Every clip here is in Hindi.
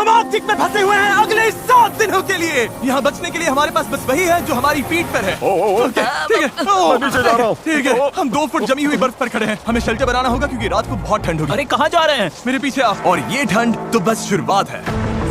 हम आर्कटिक में फंसे हुए हैं अगले 7 दिनों के लिए। यहाँ बचने के लिए हमारे पास बस वही है जो हमारी पीठ पर है। ओके, ठीक है, नीचे जा रहा हूँ। ठीक है, हम 2 फुट जमी हुई बर्फ पर खड़े हैं। हमें शेल्टर बनाना होगा क्योंकि रात को बहुत ठंड होगी। अरे कहाँ जा रहे हैं? मेरे पीछे आओ। और ये ठंड तो बस शुरुआत है।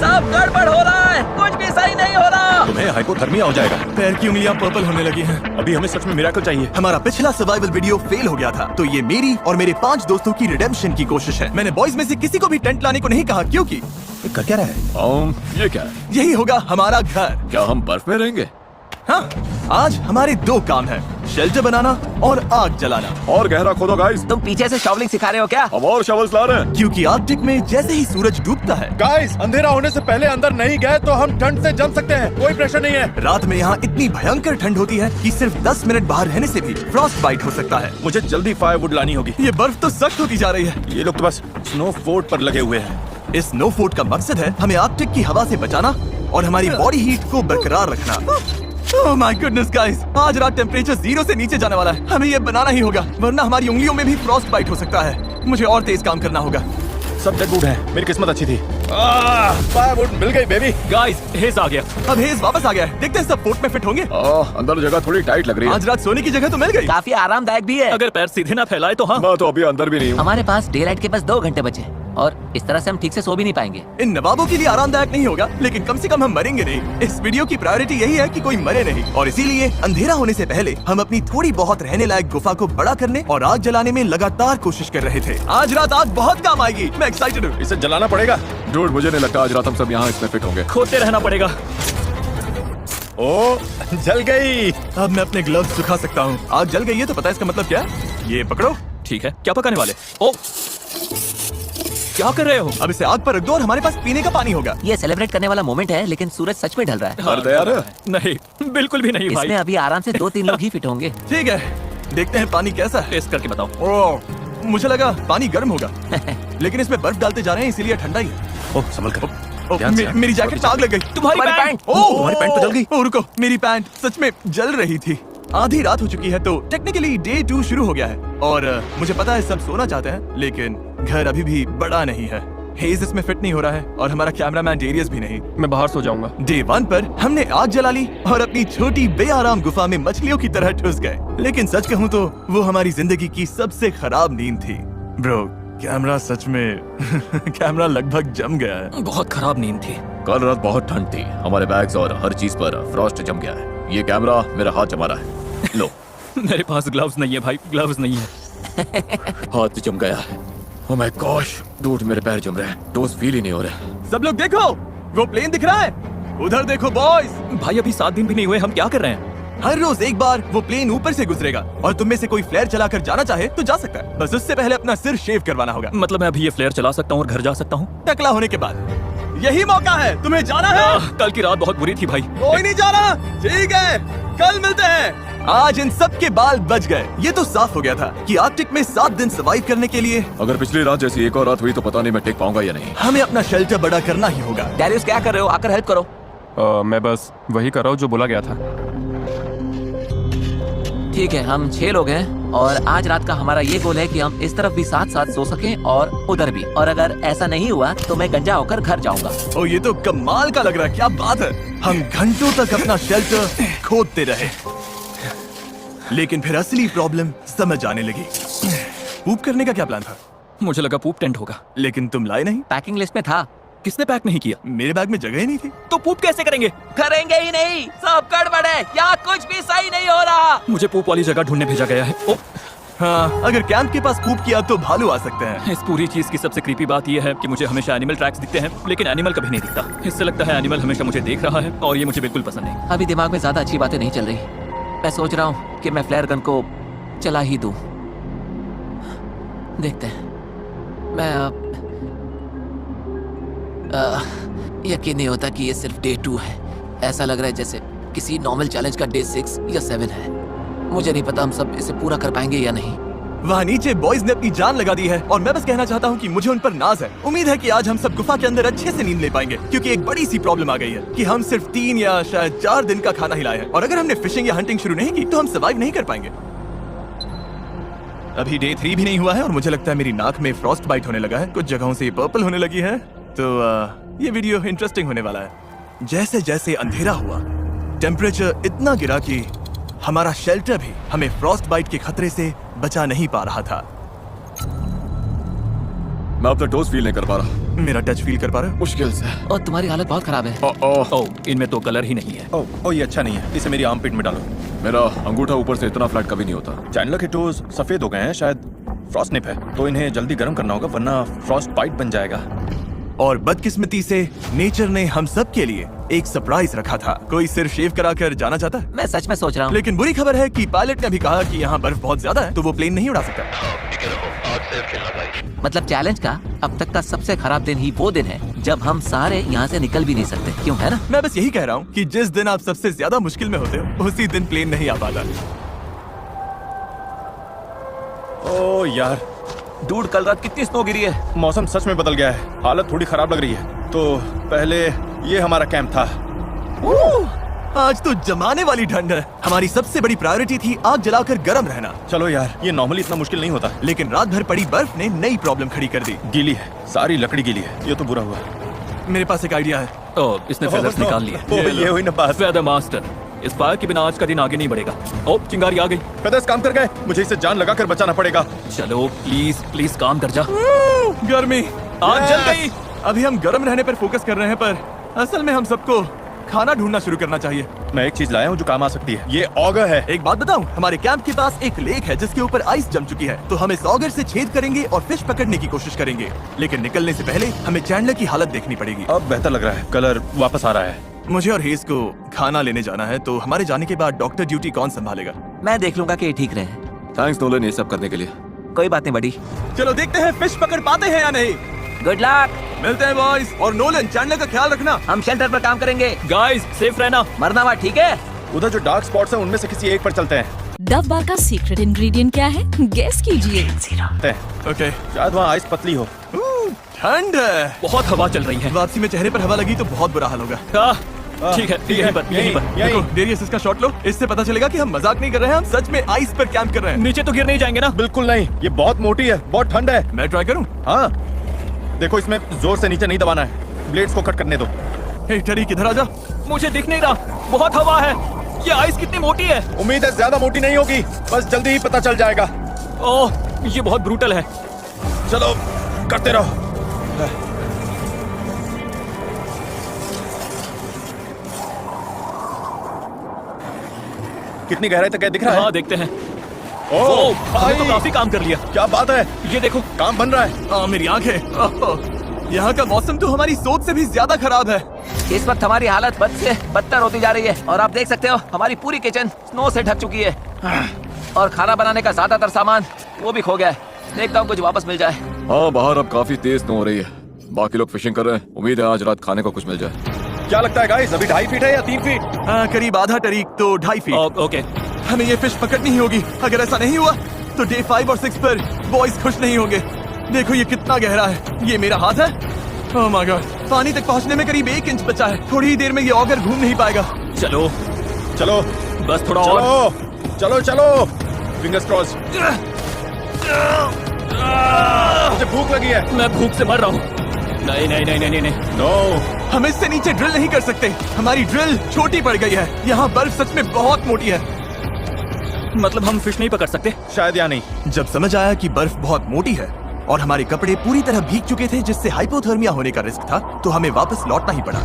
सब गड़बड़ हो रहा है, कुछ भी सही नहीं हो रहा। तुम्हें हाइपोथर्मिया हो जाएगा। पैर की उंगलियां पर्पल होने लगी हैं। अभी हमें सच में मिरेकल चाहिए। हमारा पिछला सर्वाइवल वीडियो फेल हो गया था, तो ये मेरी और मेरे 5 दोस्तों की रिडेम्पशन की कोशिश है। मैंने बॉयज में से किसी को भी टेंट लाने को नहीं कहा क्योंकि कर क्या रहा है? ये क्या है? यही होगा हमारा घर। क्या हम बर्फ में रहेंगे? हाँ, आज हमारे 2 काम हैं, शेल्टर बनाना और आग जलाना। और गहरा खोदो गाइस। तुम पीछे से शॉवलिंग सिखा रहे हो क्या? हम और शवल्स ला रहे हैं। क्योंकि आर्कटिक में जैसे ही सूरज डूबता है, गाइस, अंधेरा होने से पहले अंदर नहीं गए तो हम ठंड से जम सकते हैं। कोई प्रेशर नहीं है। रात में यहाँ इतनी भयंकर ठंड होती है कि सिर्फ 10 मिनट बाहर रहने से भी फ्रॉस्ट बाइट हो सकता है। मुझे जल्दी फायरवुड लानी होगी। ये बर्फ तो सख्त होती जा रही है। ये लोग तो बस स्नो फोर्ट पर लगे हुए हैं। इस स्नो फोर्ट का मकसद है हमें आर्कटिक की हवा से बचाना और हमारी बॉडी हीट को बरकरार रखना। Oh my goodness guys, आज रात टेम्परेचर 0 से नीचे जाने वाला है। हमें ये बनाना ही होगा, वरना हमारी उंगलियों में भी फ्रॉस्ट बाइट हो सकता है। मुझे और तेज काम करना होगा। सब डेड वुड है। मेरी किस्मत अच्छी थी। फायरवुड मिल गई बेबी। गाइस, हेज आ गया। अब हेज वापस आ गया है। देखते हैं सब फोर्ट में फिट होंगे। अंदर जगह थोड़ी टाइट लग रही है। आज रात सोने की जगह तो मिल गई। काफी आरामदायक भी है। अगर पैर सीधे ना फैलाए तो हाँ। मैं तो अभी अंदर भी नहीं हूँ। हमारे पास डे लाइट के बस 2 घंटे बचे और इस तरह से हम ठीक से सो भी नहीं पाएंगे। इन नवाबों के लिए आरामदायक नहीं होगा, लेकिन कम से कम हम मरेंगे नहीं। इस वीडियो की प्रायोरिटी यही है कि कोई मरे नहीं, और इसीलिए अंधेरा होने से पहले हम अपनी थोड़ी बहुत रहने लायक गुफा को बड़ा करने और आग जलाने में लगातार कोशिश कर रहे थे। आज रात आग बहुत काम आएगी। मैं एक्साइटेड हूँ। इसे जलाना पड़ेगा। डूड, मुझे नहीं लगता आज रात हम सब यहाँ इसमें फिट होंगे। खोदते रहना पड़ेगा। ओ, जल गई। अब मैं अपने ग्लव्स सुखा सकता हूँ। आग जल गई है तो पता है इसका मतलब क्या है? ये पकड़ो। ठीक है, क्या पकाने वाले? ओ, क्या कर रहे हो? अब इसे आग पर रख दो और हमारे पास पीने का पानी होगा। ये सेलिब्रेट करने वाला मोमेंट है, लेकिन सूरज सच में ढल रहा है। डर तैयार है? नहीं, बिल्कुल भी नहीं भाई। इसमें अभी आराम से 2-3 लोग ही फिट होंगे। ठीक है, देखते हैं पानी कैसा है। टेस्ट करके बताओ। ओह, मुझे लगा पानी गर्म होगा, लेकिन इसमें बर्फ डालते जा रहे हैं इसीलिए ठंडा ही है। ओह, संभल कर। मेरी जैकेट में आग लग गई। तुम्हारी पैंट। ओह, तुम्हारी पैंट तो जल गई। ओह, रुको, मेरी पैंट सच में जल रही थी। आधी रात हो चुकी है तो टेक्निकली डे 2 शुरू हो गया है, और मुझे पता है सब सोना चाहते हैं, लेकिन घर अभी भी बड़ा नहीं है। हेज इसमें फिट नहीं हो रहा है और हमारा कैमरामैन डेरियस भी नहीं। मैं बाहर सो जाऊंगा। डे 1 पर हमने आग जला ली और अपनी छोटी बेआराम गुफा में मछलियों की तरह ठुस गए, लेकिन सच कहूँ तो वो हमारी जिंदगी की सबसे खराब नींद थी। ब्रो, कैमरा सच में कैमरा लगभग जम गया है। बहुत खराब नींद थी। कल रात बहुत ठंड थी। हमारे बैग्स और हर चीज पर फ्रॉस्ट जम गया है। ये कैमरा मेरा हाथ जमा रहा है। लो। मेरे पास ग्लव्स नहीं है भाई, ग्लव्स नहीं है। हाथ जम गया है। ओह माय गॉश, डूड, मेरे पैर जम रहे हैं। टोस फील ही नहीं हो रहे। सब लोग देखो, वो प्लेन दिख रहा है। उधर देखो बॉयज। भाई अभी 7 दिन भी नहीं हुए, हम क्या कर रहे हैं? हर रोज एक बार वो प्लेन ऊपर से गुजरेगा, और तुम में से कोई फ्लेयर चलाकर जाना चाहे तो जा सकता है। बस उससे पहले अपना सिर शेव करवाना होगा। मतलब मैं अभी ये फ्लेयर चला सकता हूँ और घर जा सकता हूँ? टकला होने के बाद यही मौका है। तुम्हें जाना है? कल की रात बहुत बुरी थी भाई। कोई नहीं जाना। ठीक है, कल मिलते हैं। आज इन सब के बाल बच गए। ये तो साफ हो गया था कि आर्कटिक में 7 दिन सर्वाइव करने के लिए अगर पिछली रात जैसी एक और रात हुई तो पता नहीं मैं टिक पाऊंगा या नहीं। हमें अपना शेल्टर बड़ा करना ही होगा। डैरियस क्या कर रहे हो? आकर हेल्प करो। मैं बस वही कर रहा हूँ जो बोला गया था। ठीक है, हम 6 लोग हैं और आज रात का हमारा ये गोल है कि हम इस तरफ भी साथ साथ सो सकें और उधर भी। और अगर ऐसा नहीं हुआ तो मैं गंजा होकर घर जाऊंगा। ओ, ये तो कमाल का लग रहा है। क्या बात है। हम घंटों तक अपना शेल्टर खोदते रहे, लेकिन फिर असली प्रॉब्लम समझ आने लगी। पूप करने का क्या प्लान था? मुझे लगा पूप टेंट होगा। लेकिन तुम लाए नहीं। पैकिंग लिस्ट में था। किसने पैक नहीं किया? मेरे बैग में जगह ही नहीं थी। तो पूप कैसे करेंगे? करेंगे ही नहीं, सब गड़बड़ है, यहाँ कुछ भी सही नहीं हो रहा। मुझे पूप वाली जगह ढूंढने भेजा गया है। ओ, हाँ, अगर कैंप के पास पूप किया तो भालू आ सकते हैं। इस पूरी चीज की सबसे क्रीपी बात यह है कि मुझे हमेशा एनिमल ट्रैक्स दिखते हैं, लेकिन एनिमल कभी नहीं दिखता। इससे लगता है एनिमल हमेशा मुझे देख रहा है और ये मुझे बिल्कुल पसंद नहीं। अभी दिमाग में ज्यादा अच्छी बातें नहीं चल रही। मैं सोच रहा हूँ कि मैं फ्लेयर गन को चला ही दूं। देखते हैं। मैं यकीन नहीं होता कि ये सिर्फ डे 2 है। ऐसा लग रहा है जैसे किसी नॉर्मल चैलेंज का डे 6 या 7 है। मुझे नहीं पता हम सब इसे पूरा कर पाएंगे या नहीं। वहाँ नीचे बॉयज ने अपनी जान लगा दी है, और मैं बस कहना चाहता हूँ कि मुझे उन पर नाज है। उम्मीद है कि आज हम सब गुफा के अंदर अच्छे से नींद ले पाएंगे, क्योंकि एक बड़ी सी प्रॉब्लम आ गई है कि हम सिर्फ 3 या शायद 4 दिन का खाना ही लाए हैं, और अगर हमने फिशिंग या हंटिंग शुरू नहीं की तो हम सर्वाइव नहीं कर पाएंगे। अभी डे 3 भी नहीं हुआ है और मुझे लगता है मेरी नाक में फ्रॉस्ट बाइट होने लगा है। कुछ जगहों से ये पर्पल होने लगी है। तो ये वीडियो इंटरेस्टिंग होने वाला है। जैसे जैसे अंधेरा हुआ, टेम्परेचर इतना गिरा कि हमारा शेल्टर भी हमें फ्रॉस्ट बाइट के खतरे से बचा नहीं पा रहा था। मैं अपना टोस फील नहीं कर पा रहा। मेरा टच फील कर पा रहा है? मुश्किल से। और तुम्हारी हालत बहुत खराब है। ओह, इनमें तो कलर ही नहीं है। ओह ये अच्छा नहीं है, इसे मेरी आर्मपिट में डालो। मेरा अंगूठा ऊपर से इतना फ्लैट कभी नहीं होता। चैंडलर के टोज सफेद हो गए हैं, शायद फ्रॉस्ट निप है, तो इन्हें जल्दी गर्म करना होगा वरना फ्रॉस्ट बाइट बन जाएगा। और बदकिस्मती से नेचर ने हम सब के लिए एक सरप्राइज रखा था। कोई सिर शेव कराकर जाना चाहता है? मैं सच में सोच रहा हूँ। लेकिन बुरी खबर है कि पायलट ने भी कहा कि यहाँ बर्फ बहुत ज्यादा है, तो वो प्लेन नहीं उड़ा सकता। मतलब चैलेंज का अब तक का सबसे खराब दिन ही वो दिन है जब हम सारे यहाँ से निकल भी नहीं सकते, क्यों है ना? मैं बस यही कह रहा हूँ कि जिस दिन आप सबसे ज्यादा मुश्किल में होते हो, उसी दिन प्लेन नहीं आ पाता। ओह यार, डूड कल रात कितनी स्नो गिरी है। मौसम सच में बदल गया है, हालत थोड़ी खराब लग रही है। तो पहले ये हमारा कैंप था। आज तो जमाने वाली ठंड है। हमारी सबसे बड़ी प्रायोरिटी थी आग जलाकर गर्म रहना। चलो यार, ये नॉर्मली इतना मुश्किल नहीं होता। लेकिन रात भर पड़ी बर्फ ने नई प्रॉब्लम खड़ी कर दी। गीली है, सारी लकड़ी गीली है, ये तो बुरा हुआ। मेरे पास एक आइडिया है। इसने फेदर्स निकाल लिए। ये हुई ना बात। फेदर मास्टर, इस फायर के बिना आज का दिन आगे नहीं बढ़ेगा। चिंगारी आ गई। फेदर्स काम कर गए, मुझे इसे जान लगाकर बचाना पड़ेगा। चलो प्लीज प्लीज काम कर जा। गर्मी आग जल गई। अभी हम गर्म रहने पर फोकस कर रहे हैं, पर असल में हम सबको खाना ढूंढना शुरू करना चाहिए। मैं एक चीज लाया हूँ जो काम आ सकती है, ये ऑगर है। एक बात बताऊं, हमारे कैंप के पास एक लेक है जिसके ऊपर आइस जम चुकी है, तो हम इस ऑगर से छेद करेंगे और फिश पकड़ने की कोशिश करेंगे। लेकिन निकलने से पहले हमें चैंडलर की हालत देखनी पड़ेगी। अब बेहतर लग रहा है, कलर वापस आ रहा है। मुझे और हेज को खाना लेने जाना है, तो हमारे जाने के बाद डॉक्टर ड्यूटी कौन संभालेगा? मैं देख लूंगा कि ये ठीक रहे। थैंक्स नोलन ये सब करने के लिए। कोई बात नहीं बड़ी। चलो देखते हैं फिश पकड़ पाते हैं या नहीं। Good luck. मिलते हैं बॉयज। और नोलन, चैंडलर का ख्याल रखना। हम शेल्टर पर काम करेंगे। गाइस सेफ रहना, मरना मत, ठीक है? उधर जो डार्क स्पॉट्स हैं उनमें से किसी एक पर चलते हैं। डव बार का सीक्रेट इंग्रेडिएंट क्या है? गेस कीजिए। ओके, शायद वहाँ आइस पतली हो। ठंड है, बहुत हवा चल रही है। वापसी में चेहरे पर हवा लगी तो बहुत बुरा हाल होगा। ठीक है, यहीं पर। देखो, डेरियस इसका शॉट लो, इससे पता चलेगा कि हम मजाक नहीं कर रहे हैं, हम सच में आइस पर कैंप कर रहे हैं। नीचे तो गिर नहीं जाएंगे ना? बिल्कुल नहीं, ये बहुत मोटी है, बहुत ठंड है। मैं ट्राई करूं? हाँ, देखो इसमें जोर से नीचे नहीं दबाना है, ब्लेड्स को कट करने दो। हे टरी, किधर आ जा। मुझे दिख नहीं रहा, बहुत हवा है। ये आइस कितनी मोटी है? उम्मीद है ज्यादा मोटी नहीं होगी, बस जल्दी ही पता चल जाएगा। ओह, ये बहुत ब्रूटल है। चलो करते रहो। कितनी गहराई तक है दिख रहा है? हाँ देखते हैं। ओह हमने तो भाई, काफी काम कर लिया। क्या बात है, ये देखो काम बन रहा है। मेरी आंखें। यहाँ का मौसम तो हमारी सोच से भी ज्यादा खराब है। इस वक्त हमारी हालत बद से बदतर होती जा रही है और आप देख सकते हो हमारी पूरी किचन स्नो से ढक चुकी है और खाना बनाने का ज्यादातर सामान वो भी खो गया है। देखता हूँ कुछ वापस मिल जाए। हाँ बाहर अब काफी तेज स्नो हो रही है, बाकी लोग फिशिंग कर रहे हैं। उम्मीद है आज रात खाने को कुछ मिल जाए। क्या लगता है गाइस, अभी 2.5 फीट है या 3 फीट? करीब आधा टरीक, तो 2.5 फीट। ओके, हमें ये फिश पकड़नी ही होगी। अगर ऐसा नहीं हुआ तो डे 5 और 6 पर बॉयज खुश नहीं होंगे। देखो ये कितना गहरा है, ये मेरा हाथ है। ओह माय गॉड, पानी तक पहुंचने में करीब 1 इंच बचा है। थोड़ी ही देर में ये ऑगर घूम नहीं पाएगा। चलो चलो बस थोड़ा और। चलो चलो चलो, फिंगर्स क्रॉस। मुझे भूख लगी है। मैं भूख से मर रहा हूँ। नहीं नहीं नहीं नहीं नहीं। नो, हम इससे नीचे ड्रिल नहीं कर सकते, हमारी ड्रिल छोटी पड़ गई है। यहाँ बर्फ सच में बहुत मोटी है। मतलब हम फिश नहीं पकड़ सकते? शायद या नहीं। जब समझ आया कि बर्फ बहुत मोटी है और हमारे कपड़े पूरी तरह भीग चुके थे जिससे हाइपोथर्मिया होने का रिस्क था, तो हमें वापस लौटना ही पड़ा।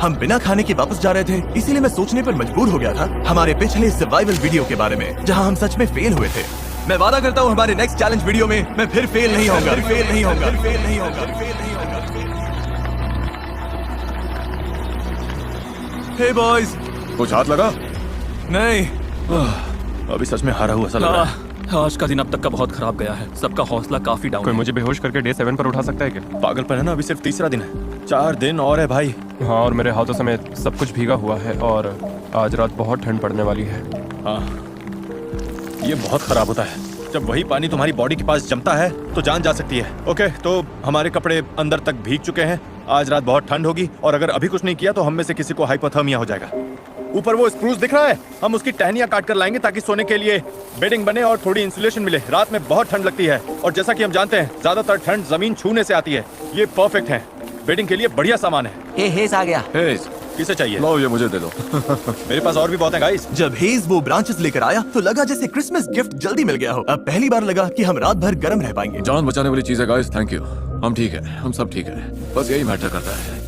हम बिना खाने के वापस जा रहे थे, इसीलिए मैं सोचने पर मजबूर हो गया था हमारे पिछले सर्वाइवल वीडियो के बारे में, जहां हम सच में फेल हुए थे। मैं वादा करता हूं हमारे नेक्स्ट चैलेंज वीडियो में मैं फिर फेल नहीं होगा, फेल नहीं होगा, फेल नहीं होगा, फेल नहीं होगा। हे बॉयज, कुछ हाथ लगा? नहीं, अभी सच में हारा हुआ सा लग रहा है। आज का दिन अब तक का बहुत खराब गया है। सबका हौसला काफी डाउन कोई है। मुझे बेहोश करके डे 7 पर उठा सकता है क्या? पागलपन है ना, अभी सिर्फ 3रा दिन है, 4 दिन और है भाई। हाँ, और मेरे हाथों समेत सब कुछ भीगा हुआ है और आज रात बहुत ठंड पड़ने वाली है। हाँ, ये बहुत खराब होता है जब वही पानी तुम्हारी बॉडी के पास जमता है तो जान जा सकती है। ओके, तो हमारे कपड़े अंदर तक भीग चुके हैं। आज रात बहुत ठंड होगी और अगर अभी कुछ नहीं किया तो हम में से किसी को हाइपोथर्मिया हो जाएगा। ऊपर वो स्प्रूस दिख रहा है, हम उसकी टहनियां काट कर लाएंगे ताकि सोने के लिए बेडिंग बने और थोड़ी इंसुलेशन मिले। रात में बहुत ठंड लगती है और जैसा कि हम जानते हैं ज्यादातर ठंड जमीन छूने से आती है। ये परफेक्ट है। वेडिंग के लिए बढ़िया सामान है। हे हेज आ गया। हेज, किसे चाहिए? लो ये मुझे दे दो। मेरे पास और भी बहुत है गाइस। जब हेज वो ब्रांचेस लेकर आया तो लगा जैसे क्रिसमस गिफ्ट जल्दी मिल गया हो। अब पहली बार लगा कि हम रात भर गर्म रह पाएंगे। जान बचाने वाली चीज है गाइस, थैंक यू। हम ठीक है, हम सब ठीक है, बस यही मैटर करता है।